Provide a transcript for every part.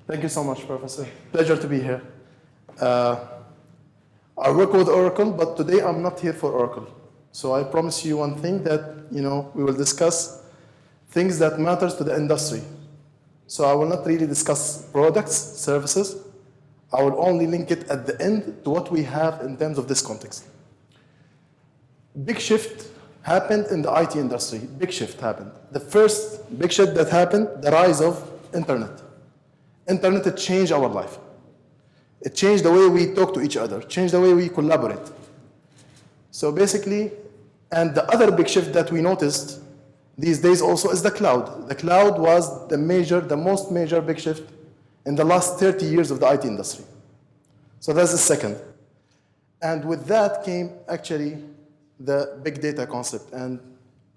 Thank you so much, Professor. Pleasure to be here. I work with Oracle, but today I'm not here for Oracle. So I promise you one thing that, we will discuss things that matters to the industry. So I will not really discuss products, services. I will only link it at the end to what we have in terms of this context. Big shift happened in the IT industry. Big shift happened. The first big shift that happened, the rise of internet. Internet changed our life. It changed the way we talk to each other, changed the way we collaborate. So basically, and the other big shift that we noticed these days also is the cloud. The cloud was the most major big shift in the last 30 years of the IT industry. So that's the second. And with that came actually the big data concept. And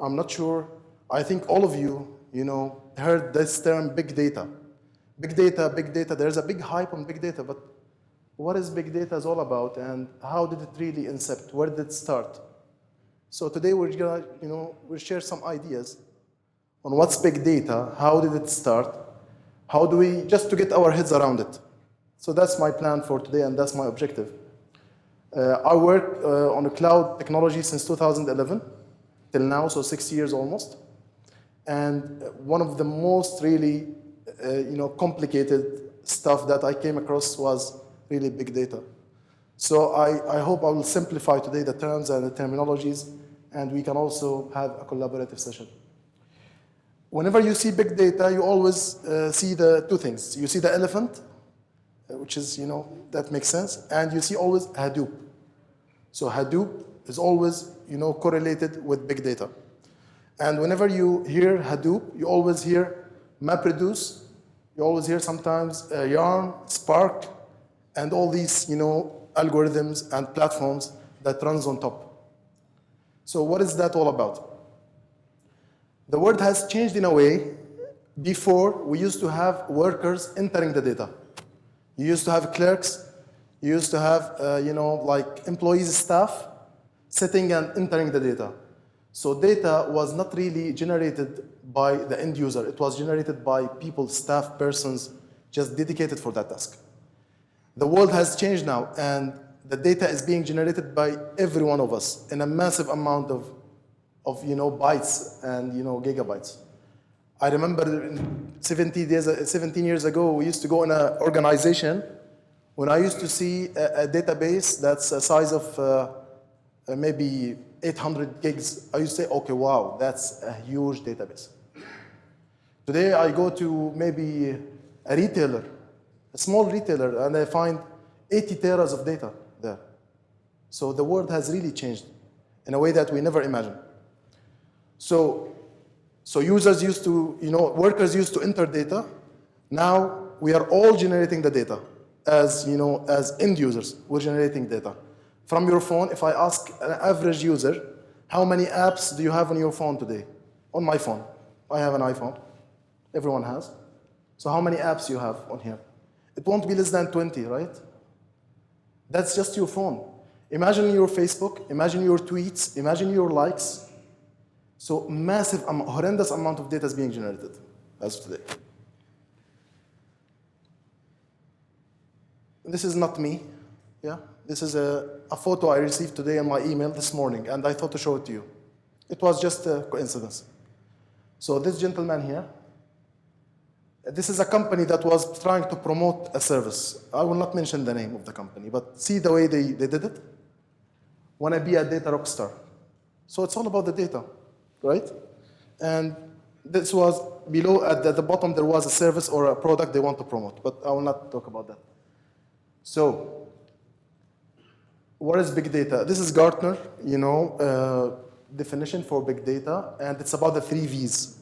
I'm not sure, I think all of you, heard this term big data. Big data, there's a big hype on big data, but what is big data is all about and how did it really incept? Where did it start? So today we're gonna, we'll share some ideas on what's big data, how did it start, how do we, just to get our heads around it. So that's my plan for today and that's my objective. I work on a cloud technology since 2011 till now, so 6 years almost. And one of the most really, complicated stuff that I came across was really big data. So I hope I will simplify today the terms and the terminologies, and we can also have a collaborative session. Whenever you see big data, you always see the two things. You see the elephant, which is, that makes sense, and you see always Hadoop. So Hadoop is always, correlated with big data. And whenever you hear Hadoop, you always hear MapReduce, you always hear sometimes Yarn, Spark, and all these, algorithms and platforms that runs on top. So what is that all about? The world has changed in a way. Before, we used to have workers entering the data. You used to have clerks, you used to have, like employees, staff, sitting and entering the data. So data was not really generated by the end user. It was generated by people, staff, persons, just dedicated for that task. The world has changed now, and the data is being generated by every one of us in a massive amount of bytes and gigabytes. I remember 17 years ago, we used to go in an organization when I used to see a database that's a size of maybe 800 gigs. I used to say, okay, wow, that's a huge database. Today I go to maybe a retailer, a small retailer, and I find 80 teras of data there. So the world has really changed in a way that we never imagined. So users used to, workers used to enter data. Now we are all generating the data. As end users, we're generating data. From your phone, if I ask an average user, how many apps do you have on your phone today? On my phone. I have an iPhone. Everyone has. So how many apps you have on here? It won't be less than 20, right? That's just your phone. Imagine your Facebook, imagine your tweets, imagine your likes. So massive, horrendous amount of data is being generated as of today. This is not me, yeah? This is a photo I received today in my email this morning, and I thought to show it to you. It was just a coincidence. So this gentleman here, this is a company that was trying to promote a service. I will not mention the name of the company, but see the way they did it? Want to be a data rock star. So it's all about the data, right? And this was below, at the bottom, there was a service or a product they want to promote, but I will not talk about that. So, what is big data? This is Gartner, definition for big data, and it's about the 3 V's.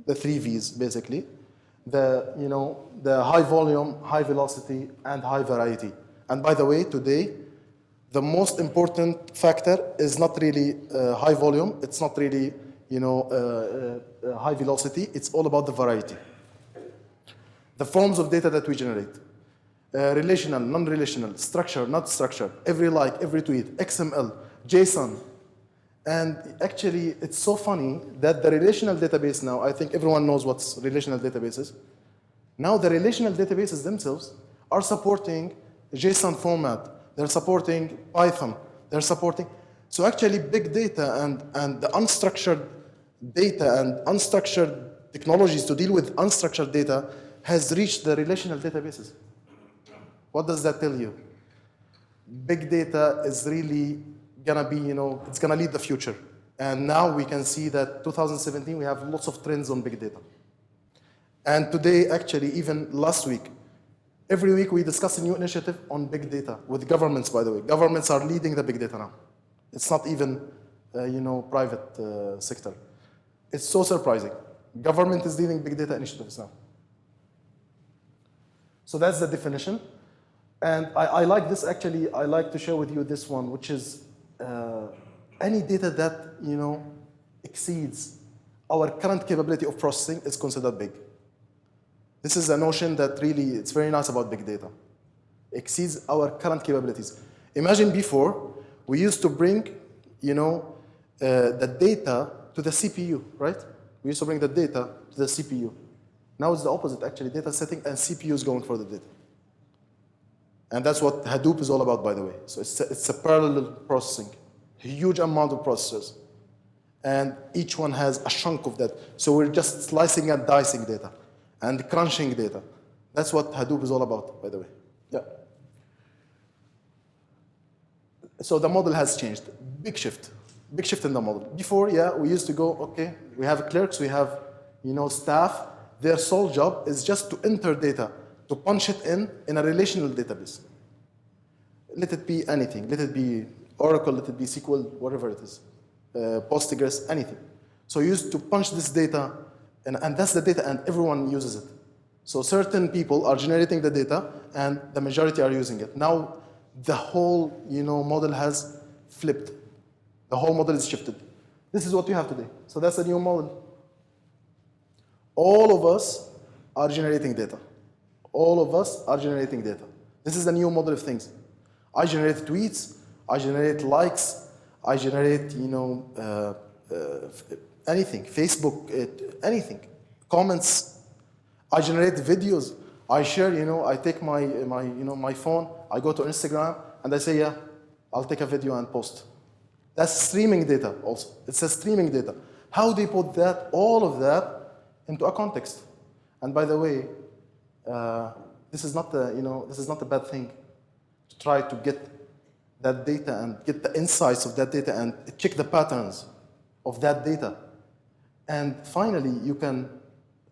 The 3 V's, basically. The high volume, high velocity, and high variety. And by the way, today, the most important factor is not really high volume. It's not really, high velocity. It's all about the variety. The forms of data that we generate. Relational, non-relational, structure, not structure, every like, every tweet, XML, JSON. And actually, it's so funny that the relational database now, I think everyone knows what relational database is. Now the relational databases themselves are supporting JSON format. They're supporting Python. They're supporting. So actually big data and the unstructured data and unstructured technologies to deal with unstructured data has reached the relational databases. What does that tell you? Big data is really gonna be, it's gonna lead the future. And now we can see that 2017, we have lots of trends on big data. And today, actually, even last week, every week we discuss a new initiative on big data with governments, by the way. Governments are leading the big data now. It's not even, private sector. It's so surprising. Government is leading big data initiatives now. So that's the definition. And I like this, actually, I like to share with you this one, which is any data that, exceeds our current capability of processing is considered big. This is a notion that really, it's very nice about big data. Exceeds our current capabilities. Imagine before, we used to bring, the data to the CPU, right? We used to bring the data to the CPU. Now it's the opposite, actually. Data setting and CPU is going for the data. And that's what Hadoop is all about, by the way. So it's a parallel processing, a huge amount of processors. And each one has a chunk of that. So we're just slicing and dicing data and crunching data. That's what Hadoop is all about, by the way. Yeah. So the model has changed. Big shift in the model. Before, we used to go, okay, we have clerks, we have, staff. Their sole job is just to enter data, to punch it in a relational database. Let it be anything. Let it be Oracle, let it be SQL, whatever it is. Postgres, anything. So you used to punch this data, and that's the data, and everyone uses it. So certain people are generating the data, and the majority are using it. Now, the whole model has flipped. The whole model is shifted. This is what you have today. So that's the new model. All of us are generating data. All of us are generating data. This is the new model of things. I generate tweets, I generate likes, I generate, anything, Facebook, anything, comments. I generate videos. I share, I take my phone, I go to Instagram, and I say, yeah, I'll take a video and post. That's streaming data also. It's a streaming data. How do you put that, all of that, into a context? And by the way, this is not a bad thing to try to get that data and get the insights of that data and check the patterns of that data. And finally, you can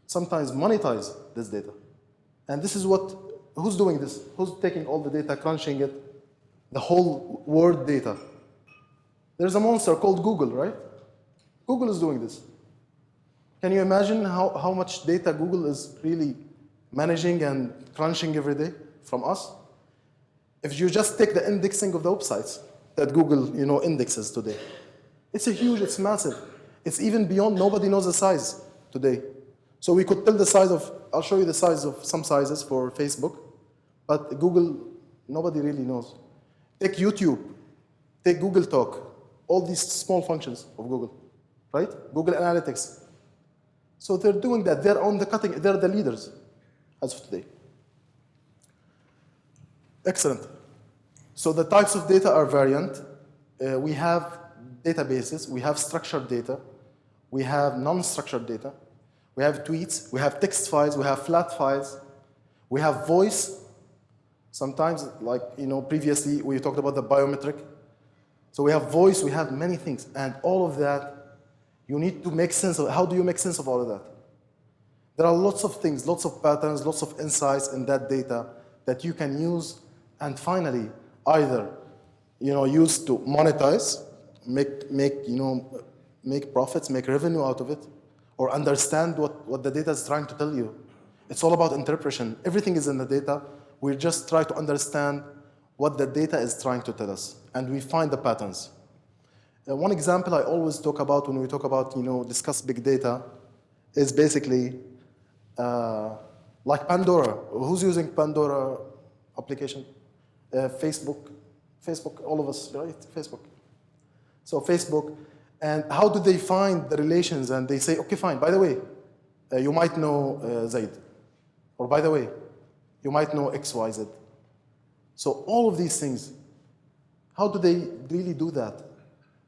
sometimes monetize this data. And this is who's doing this? Who's taking all the data, crunching it, the whole world data? There's a monster called Google, right? Google is doing this. Can you imagine how much data Google is really managing and crunching every day from us? If you just take the indexing of the websites that Google, indexes today, it's massive. It's even beyond, nobody knows the size today. So we could tell the size of, I'll show you the size of some sizes for Facebook, but Google, nobody really knows. Take YouTube, take Google Talk, all these small functions of Google, right? Google Analytics. So they're doing that, they're on the cutting, they're the leaders as of today. Excellent. So the types of data are variant. We have databases, we have structured data, we have non-structured data, we have tweets, we have text files, we have flat files, we have voice. Sometimes, previously we talked about the biometric. So we have voice, we have many things, and all of that, you need to make sense of. How do you make sense of all of that? There are lots of things, lots of patterns, lots of insights in that data that you can use, and finally, either use to monetize, make profits, make revenue out of it, or understand what the data is trying to tell you. It's all about interpretation. Everything is in the data. We just try to understand what the data is trying to tell us, and we find the patterns. One example I always talk about when we talk about, discuss big data is basically like Pandora. Who's using Pandora application? Facebook, all of us, right? Facebook. So Facebook, and how do they find the relations? And they say, okay, fine. By the way, you might know Zaid, Or by the way, you might know X, Y, Z. So all of these things, how do they really do that?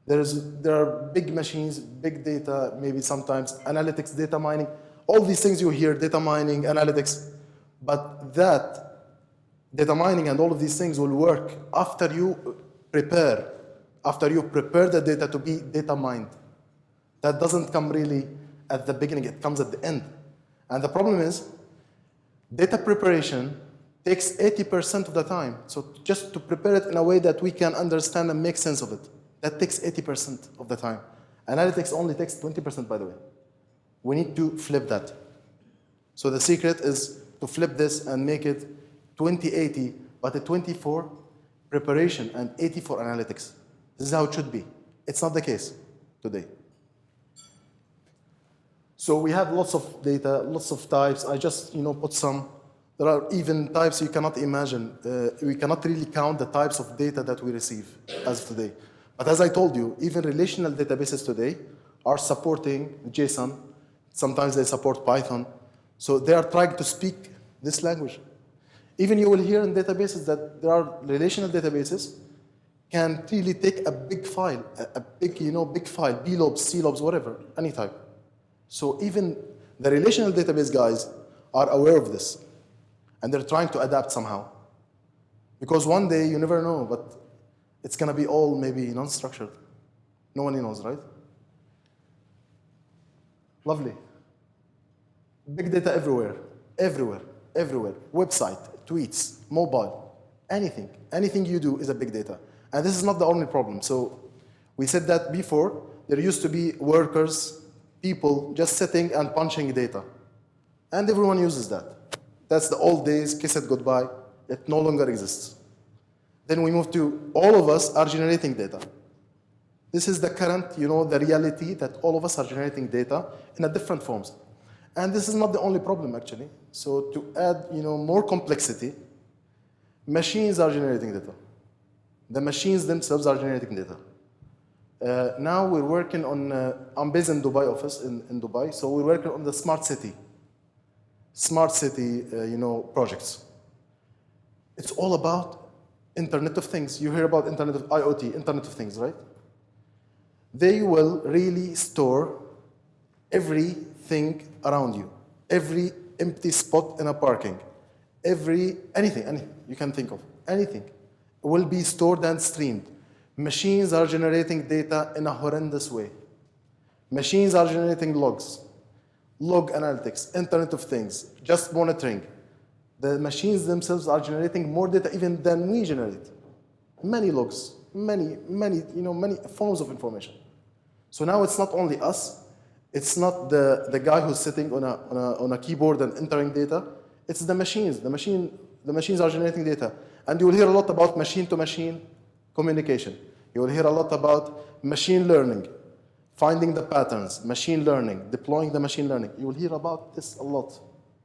There are big machines, big data, maybe sometimes analytics, data mining, all these things you hear, data mining, analytics, but that data mining and all of these things will work after you prepare the data to be data mined. That doesn't come really at the beginning, it comes at the end. And the problem is, data preparation takes 80% of the time. So just to prepare it in a way that we can understand and make sense of it, that takes 80% of the time. Analytics only takes 20%, by the way. We need to flip that. So the secret is to flip this and make it 20-80, but a 20 for preparation and 80 for analytics. This is how it should be. It's not the case today. So we have lots of data, lots of types. I just put some. There are even types you cannot imagine. We cannot really count the types of data that we receive as of today. But as I told you, even relational databases today are supporting JSON. Sometimes they support Python. So they are trying to speak this language. Even you will hear in databases that there are relational databases can really take a big file, a big, big file, B lobes, C lobes, whatever, any type. So even the relational database guys are aware of this, and they're trying to adapt somehow. Because one day, you never know, but it's going to be all maybe non-structured. No one knows, right? Lovely. Big data everywhere, everywhere, everywhere. Website, tweets, mobile, anything. Anything you do is a big data. And this is not the only problem. So we said that before, there used to be workers, people just sitting and punching data. And everyone uses that. That's the old days, kiss it goodbye. It no longer exists. Then we move to all of us are generating data. This is the current, the reality that all of us are generating data in a different forms. And this is not the only problem, actually. So to add, more complexity, machines are generating data. The machines themselves are generating data. Now we're working on, I'm based in Dubai office, in Dubai, so we're working on the smart city projects. It's all about Internet of Things. You hear about Internet of IoT, Internet of Things, right? They will really store everything around you, every empty spot in a parking, anything you can think of, anything will be stored and streamed. Machines are generating data in a horrendous way. Machines are generating logs, log analytics, Internet of Things, just monitoring. The machines themselves are generating more data even than we generate. Many logs, many forms of information. So now it's not only us, it's not the guy who's sitting on a keyboard and entering data, it's the machines. The machines are generating data. And you will hear a lot about machine-to-machine communication. You will hear a lot about machine learning, finding the patterns, machine learning, deploying the machine learning. You will hear about this a lot.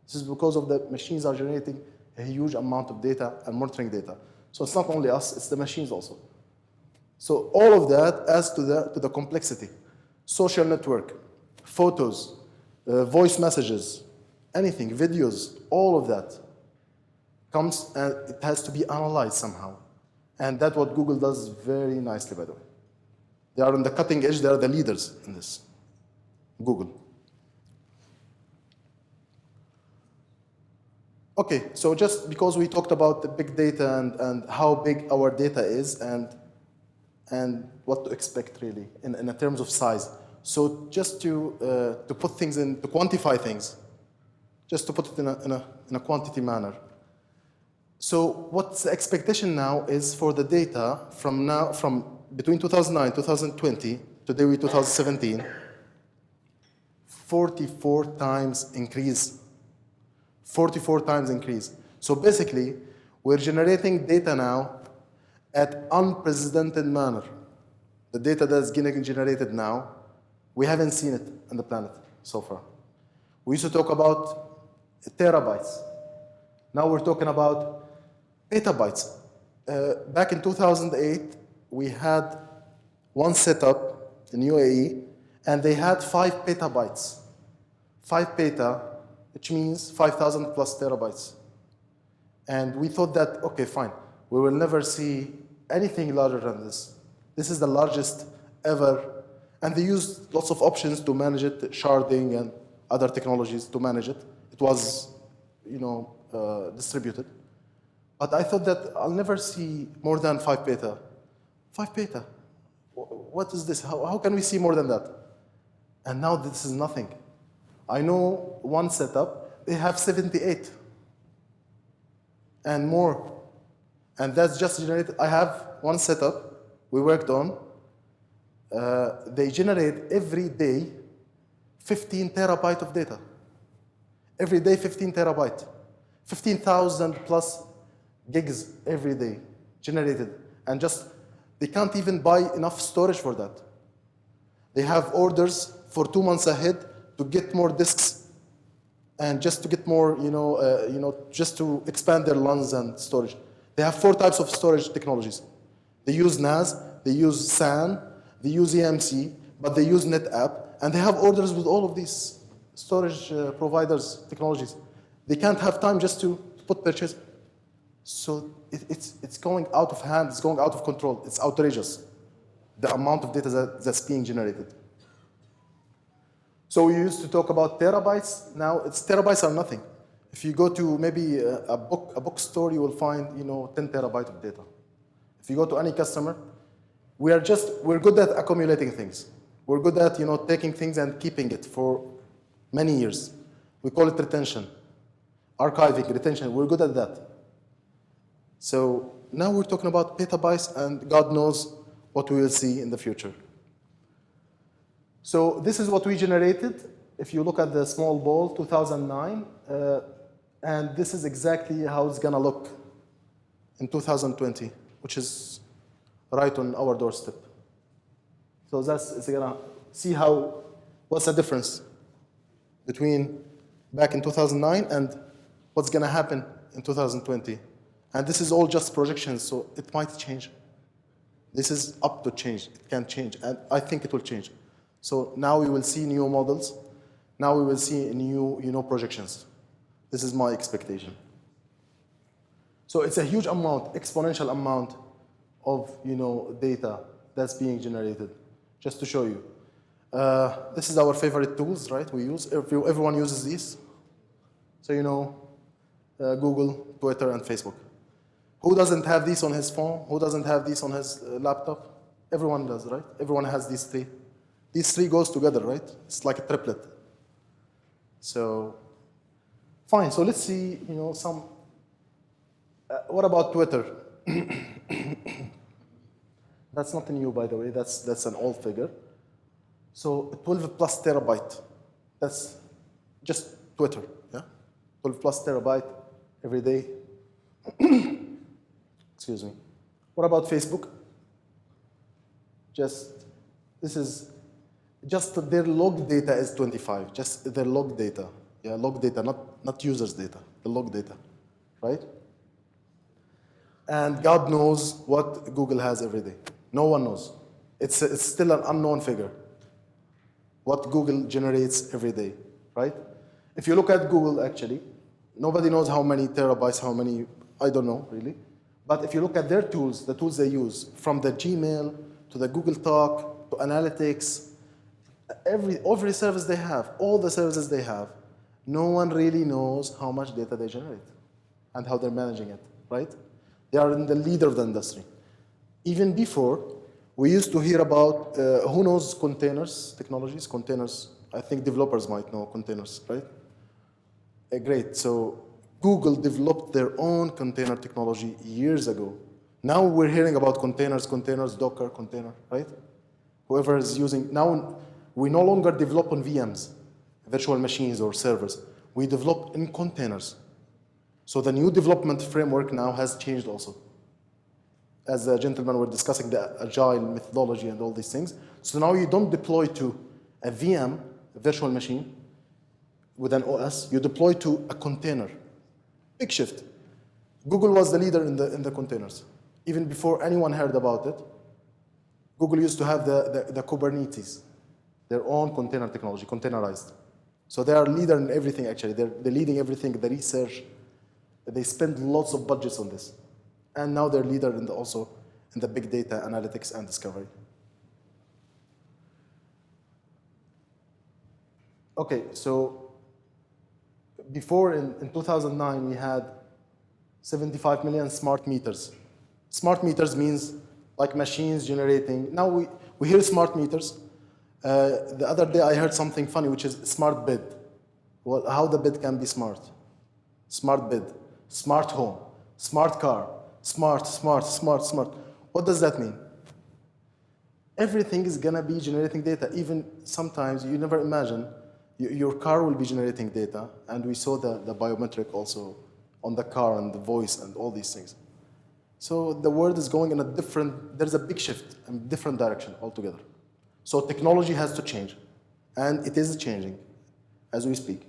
This is because of the machines are generating a huge amount of data and monitoring data. So it's not only us, it's the machines also. So all of that adds to the complexity. Social network, photos, voice messages, anything, videos, all of that comes and it has to be analyzed somehow. And that's what Google does very nicely, by the way. They are on the cutting edge, they are the leaders in this, Google. Okay, so just because we talked about the big data and how big our data is and what to expect really in terms of size. So just to put things in, to quantify things, just to put it in a quantity manner. So what's the expectation now is for the data from between 2009, 2020, today we're 2017, 44 times increase. 44 times increase. So basically, we're generating data now at unprecedented manner. The data that's getting generated now, we haven't seen it on the planet so far. We used to talk about terabytes. Now we're talking about petabytes. Back in 2008, we had one setup in UAE, and they had 5 petabytes. 5 peta which means 5,000 plus terabytes. And we thought that, okay, fine, we will never see anything larger than this. This is the largest ever. And they used lots of options to manage it, sharding and other technologies to manage it. It was, distributed. But I thought that I'll never see more than 5 peta. 5 peta. What is this? How can we see more than that? And now this is nothing. I know one setup, they have 78 and more. And that's just generated. I have one setup we worked on. They generate every day 15 terabyte of data. Every day 15 terabyte. 15,000 plus gigs every day generated. And just, they can't even buy enough storage for that. They have orders for 2 months ahead to get more disks and just to get more, just to expand their LANs and storage. They have 4 types of storage technologies. They use NAS, they use SAN, they use EMC, but they use NetApp, and they have orders with all of these storage providers' technologies. They can't have time just to put purchase. So it's going out of hand, it's going out of control. It's outrageous, the amount of data that's being generated. So we used to talk about terabytes. Now it's terabytes are nothing. If you go to maybe a bookstore, you will find 10 terabytes of data. If you go to any customer, we're good at accumulating things. We're good at taking things and keeping it for many years. We call it retention, archiving, retention. We're good at that. So now we're talking about petabytes, and God knows what we will see in the future. So this is what we generated. If you look at the small ball, 2009, and this is exactly how it's going to look in 2020, which is right on our doorstep. So it's going to see what's the difference between back in 2009 and what's going to happen in 2020. And this is all just projections, so it might change. This is up to change. It can change, and I think it will change. So now we will see new models. Now we will see new projections. This is my expectation. So it's a huge amount, exponential amount of data that's being generated. Just to show you, this is our favorite tools, right? We use everyone uses these. So Google, Twitter, and Facebook. Who doesn't have these on his phone? Who doesn't have these on his laptop? Everyone does, right? Everyone has these 3. These 3 goes together, right? It's like a triplet. So, fine. So let's see, some. What about Twitter? That's not new, by the way. That's an old figure. So 12 plus terabyte. That's just Twitter, yeah? 12 plus terabyte every day. Excuse me. What about Facebook? This is just their log data is 25. Just their log data. Yeah, log data, not users' data. The log data, right? And God knows what Google has every day. No one knows. It's still an unknown figure. What Google generates every day, right? If you look at Google, actually, nobody knows how many terabytes, how many, I don't know, really. But if you look at their tools, the tools they use, from the Gmail to the Google Talk to analytics, every service they have, all the services they have, no one really knows how much data they generate and how they're managing it, right? They are in the leader of the industry. Even before, we used to hear about, who knows containers, technologies, containers. I think developers might know containers, right? Great, so Google developed their own container technology years ago. Now we're hearing about containers, Docker, container, right? Whoever is using, now we no longer develop on VMs, virtual machines or servers. We develop in containers. So the new development framework now has changed also. As the gentlemen were discussing the agile methodology and all these things. So now you don't deploy to a VM, a virtual machine, with an OS, you deploy to a container. Big shift. Google was the leader in the containers. Even before anyone heard about it, Google used to have the Kubernetes, their own container technology, containerized. So they are leader in everything, actually. They're leading everything, the research. They spend lots of budgets on this. And now they're leader in also in the big data analytics and discovery. Okay, so before in 2009, we had 75 million smart meters. Smart meters means like machines generating. Now we hear smart meters. The other day I heard something funny, which is smart bed. Well, how the bed can be smart? Smart bed, smart home, smart car, smart. What does that mean? Everything is gonna be generating data. Even sometimes you never imagine your car will be generating data, and we saw the biometric also on the car and the voice and all these things. So the world is going in a different, there's a big shift in a different direction altogether. So technology has to change, and it is changing as we speak.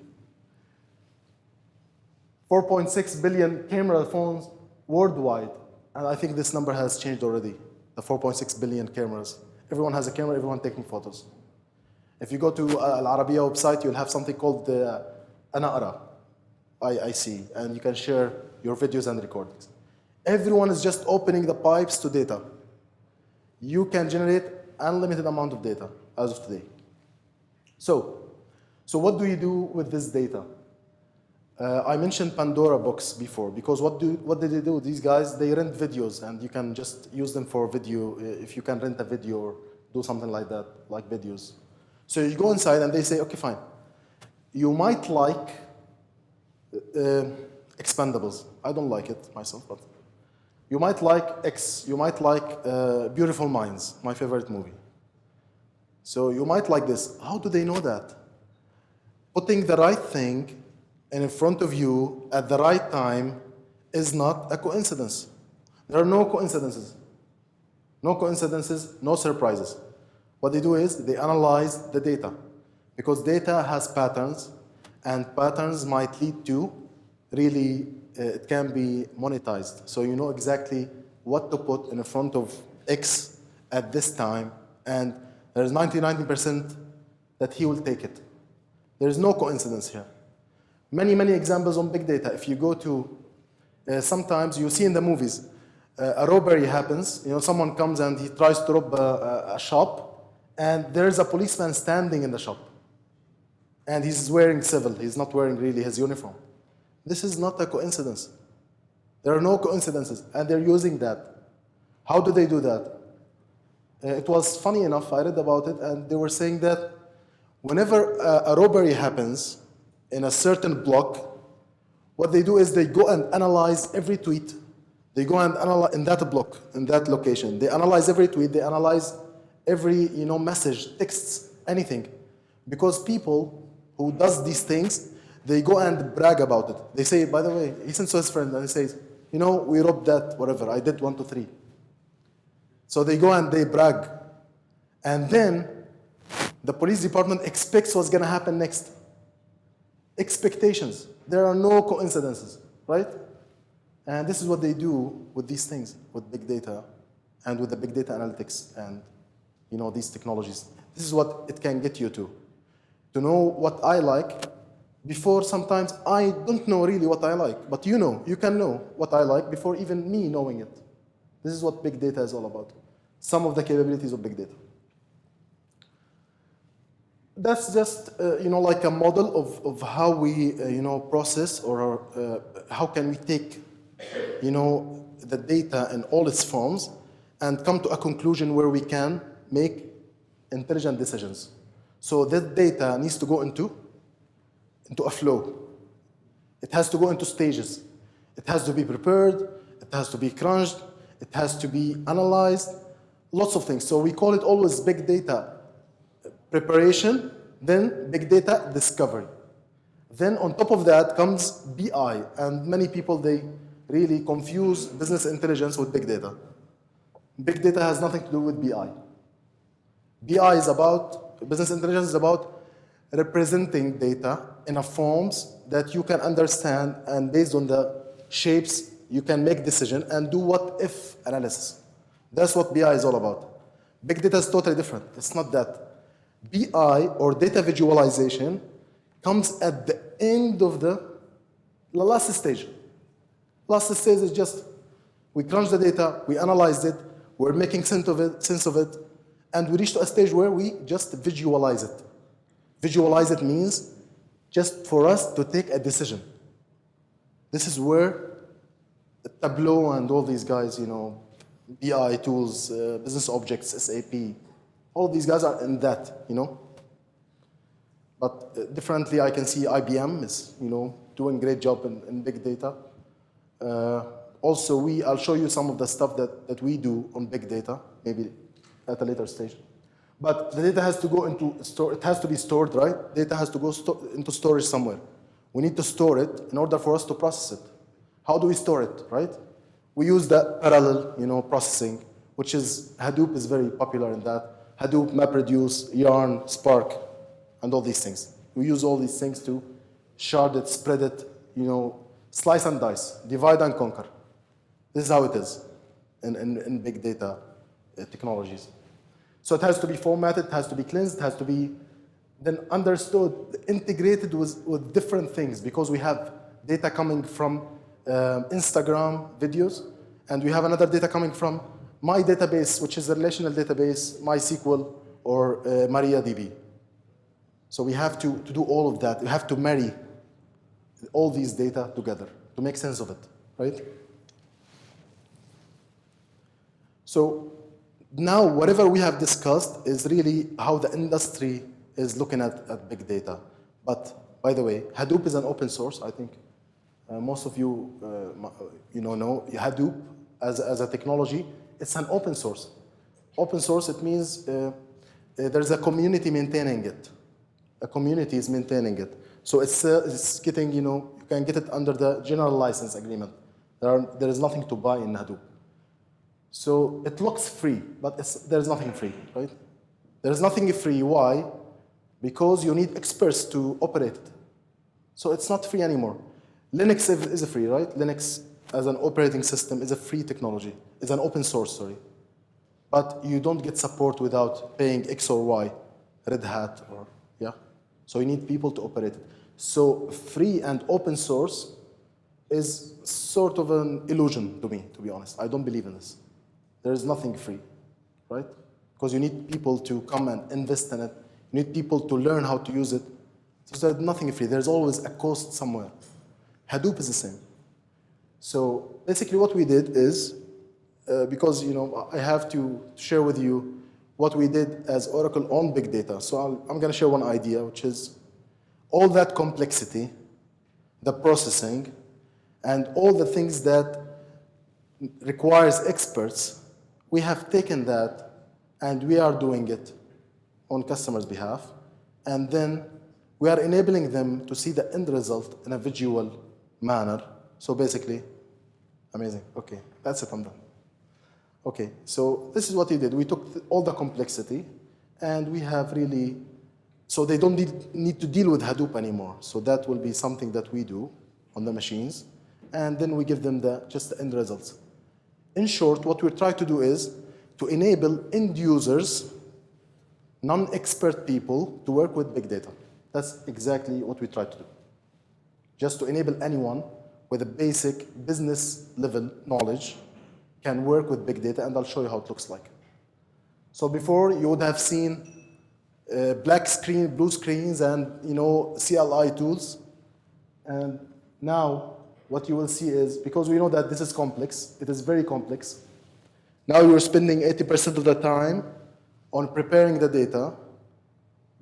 4.6 billion camera phones worldwide, and I think this number has changed already, the 4.6 billion cameras. Everyone has a camera, everyone taking photos. If you go to Al Arabiya website, you'll have something called the Ana Ara, I see, and you can share your videos and recordings. Everyone is just opening the pipes to data. You can generate unlimited amount of data as of today. So what do you do with this data? I mentioned Pandora box before, because what did they do? These guys, they rent videos, and you can just use them for video, if you can rent a video or do something like that, like videos. So you go inside and they say, okay, fine. You might like Expendables. I don't like it myself, but you might like X. You might like Beautiful Minds, my favorite movie. So you might like this. How do they know that? Putting the right thing in front of you at the right time is not a coincidence. There are no coincidences. No coincidences, no surprises. What they do is they analyze the data, because data has patterns, and patterns might lead to really, it can be monetized. So you know exactly what to put in front of X at this time, and there's 99% that he will take it. There's no coincidence here. Many examples on big data. If you go to, sometimes you see in the movies, a robbery happens, someone comes and he tries to rob a shop, and there's a policeman standing in the shop. And he's wearing civil, he's not wearing really his uniform. This is not a coincidence. There are no coincidences, and they're using that. How do they do that? It was funny enough, I read about it, and they were saying that whenever a robbery happens in a certain block, what they do is they go and analyze every tweet. They go and analyze in that block, in that location. They analyze every tweet, they analyze every message, texts, anything. Because people who does these things, they go and brag about it. They say, by the way, he sends to his friend and he says, we robbed that, whatever, I did 1, 2, 3. So they go and they brag. And then the police department expects what's gonna happen next. Expectations. There are no coincidences, right? And this is what they do with these things, with big data and with the big data analytics and these technologies. This is what it can get you to know what I like. Before, sometimes I don't know really what I like, but you can know what I like before even me knowing it. This is what big data is all about. Some of the capabilities of big data. That's just like a model of how we process, or how can we take the data in all its forms and come to a conclusion where we can make intelligent decisions. So that data needs to go into a flow. It has to go into stages. It has to be prepared, it has to be crunched, it has to be analyzed, lots of things. So we call it always big data preparation, then big data discovery. Then on top of that comes BI, and many people, they really confuse business intelligence with big data. Big data has nothing to do with BI. BI is about, business intelligence is about representing data in a forms that you can understand, and based on the shapes, you can make decision and do what-if analysis. That's what BI is all about. Big data is totally different. It's not that. BI, or data visualization, comes at the end of the last stage. Last stage is just, we crunch the data, we analyze it, we're making sense of it, and we reach to a stage where we just visualize it. Visualize it means just for us to take a decision. This is where Tableau and all these guys, BI tools, business objects, SAP, all these guys are in that, But differently, I can see IBM is, doing a great job in big data. Also, I'll show you some of the stuff that we do on big data, maybe at a later stage. But the data has to go into store. It has to be stored, right? Data has to go into storage somewhere. We need to store it in order for us to process it. How do we store it, right? We use that parallel, processing, which is Hadoop is very popular in that. Hadoop, MapReduce, Yarn, Spark, and all these things. We use all these things to shard it, spread it, slice and dice, divide and conquer. This is how it is in big data technologies. So it has to be formatted, it has to be cleansed, it has to be then understood, integrated with different things, because we have data coming from Instagram videos, and we have another data coming from my database, which is a relational database, MySQL or MariaDB. So we have to do all of that. We have to marry all these data together to make sense of it, right? So now whatever we have discussed is really how the industry is looking at big data. But by the way, Hadoop is an open source. I think most of you know Hadoop as a technology. It's an open source. Open source, it means there's a community maintaining it. A community is maintaining it. So it's getting, you can get it under the general license agreement. There is nothing to buy in Hadoop. So it looks free, but there's nothing free, right? There's nothing free. Why? Because you need experts to operate it. So it's not free anymore. Linux is free, right? Linux as an operating system is a free technology. It's an open source, sorry. But you don't get support without paying X or Y, Red Hat, or, yeah? So you need people to operate it. So free and open source is sort of an illusion to me, to be honest. I don't believe in this. There is nothing free, right? Because you need people to come and invest in it. You need people to learn how to use it. So there's nothing free. There's always a cost somewhere. Hadoop is the same. So basically what we did is, because I have to share with you what we did as Oracle on big data. So I'm going to share one idea, which is all that complexity, the processing, and all the things that requires experts, we have taken that and we are doing it on customers' behalf. And then we are enabling them to see the end result in a visual manner. So basically, amazing. Okay, that's it, I'm done. Okay, so this is what we did. We took all the complexity and we have really, so they don't need to deal with Hadoop anymore. So that will be something that we do on the machines. And then we give them just the end results. In short, what we try to do is to enable end users, non-expert people, to work with big data. That's exactly what we try to do. Just to enable anyone with a basic business level knowledge can work with big data, and I'll show you how it looks like. So before, you would have seen black screen, blue screens, and CLI tools. And now, what you will see is, because we know that this is complex, it is very complex. Now you're spending 80% of the time on preparing the data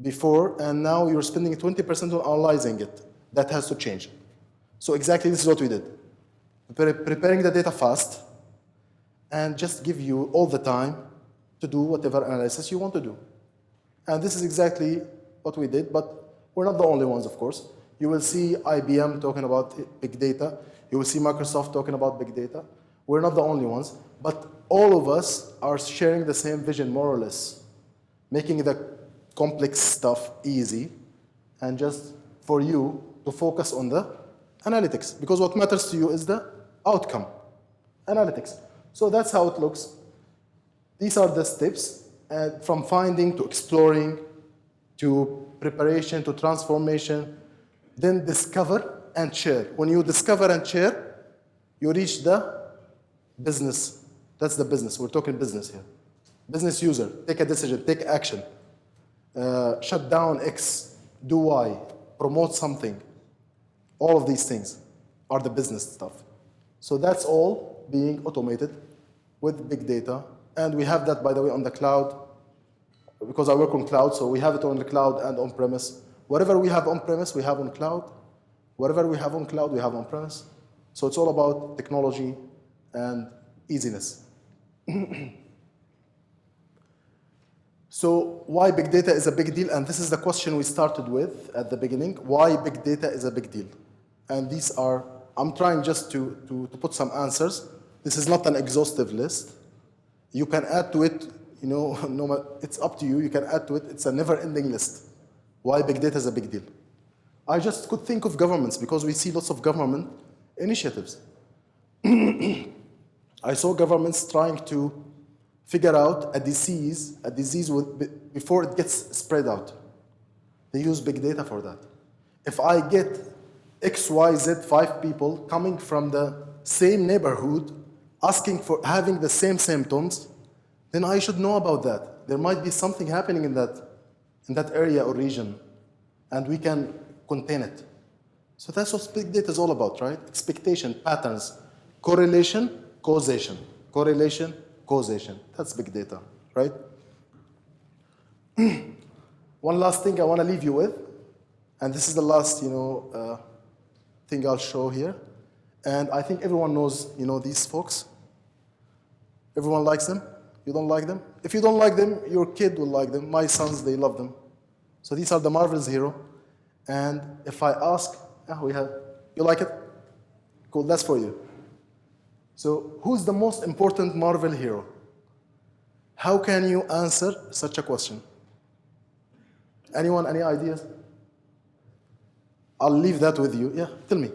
before, and now you're spending 20% on analyzing it. That has to change. So exactly this is what we did. Preparing the data fast, and just give you all the time to do whatever analysis you want to do. And this is exactly what we did, but we're not the only ones, of course. You will see IBM talking about big data. You will see Microsoft talking about big data. We're not the only ones, but all of us are sharing the same vision, more or less, making the complex stuff easy, and just for you to focus on the analytics, because what matters to you is the outcome, analytics. So that's how it looks. These are the steps, from finding to exploring, to preparation, to transformation, Then discover and share. When you discover and share, you reach the business. That's the business. We're talking business here. Business user, take a decision, take action. Shut down X, do Y, promote something. All of these things are the business stuff. So that's all being automated with big data. And we have that, by the way, on the cloud, because I work on cloud, so we have it on the cloud and on-premise. Whatever we have on-premise, we have on cloud. Whatever we have on cloud, we have on-premise. So it's all about technology and easiness. So why big data is a big deal? And this is the question we started with at the beginning. Why big data is a big deal? And these are, I'm trying just to put some answers. This is not an exhaustive list. You can add to it, it's up to you. You can add to it. It's a never-ending list. Why big data is a big deal? I just could think of governments because we see lots of government initiatives. I saw governments trying to figure out a disease before it gets spread out. They use big data for that. If I get X, Y, Z, 5 people coming from the same neighborhood, asking for having the same symptoms, then I should know about that. There might be something happening in that area or region, and we can contain it. So that's what big data is all about, right? Expectation, patterns, correlation, causation. Correlation, causation. That's big data, right? One last thing I want to leave you with, and this is the last, thing I'll show here. And I think everyone knows, these folks. Everyone likes them. You don't like them? If you don't like them, your kid will like them. My sons, they love them. So these are the Marvel's hero. And if I ask, you like it? Cool, that's for you. So who's the most important Marvel hero? How can you answer such a question? Anyone, any ideas? I'll leave that with you. Yeah, tell me.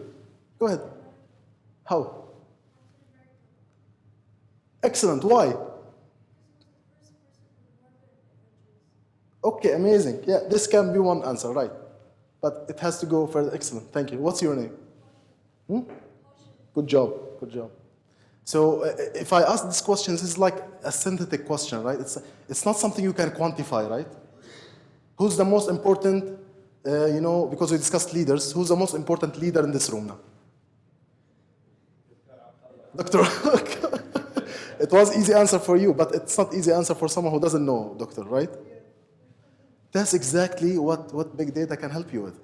Go ahead. How? Excellent, why? Okay, amazing. Yeah, this can be one answer, right? But it has to go further. Excellent, thank you. What's your name? Good job, good job. So if I ask this question, this is like a synthetic question, right? It's not something you can quantify, right? Who's the most important, because we discussed leaders, who's the most important leader in this room now? Doctor. It was easy answer for you, but it's not easy answer for someone who doesn't know, doctor, right? That's exactly what big data can help you with.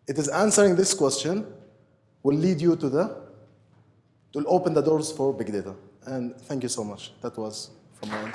It is answering this question will lead you to open the doors for big data. And thank you so much. That was from my end.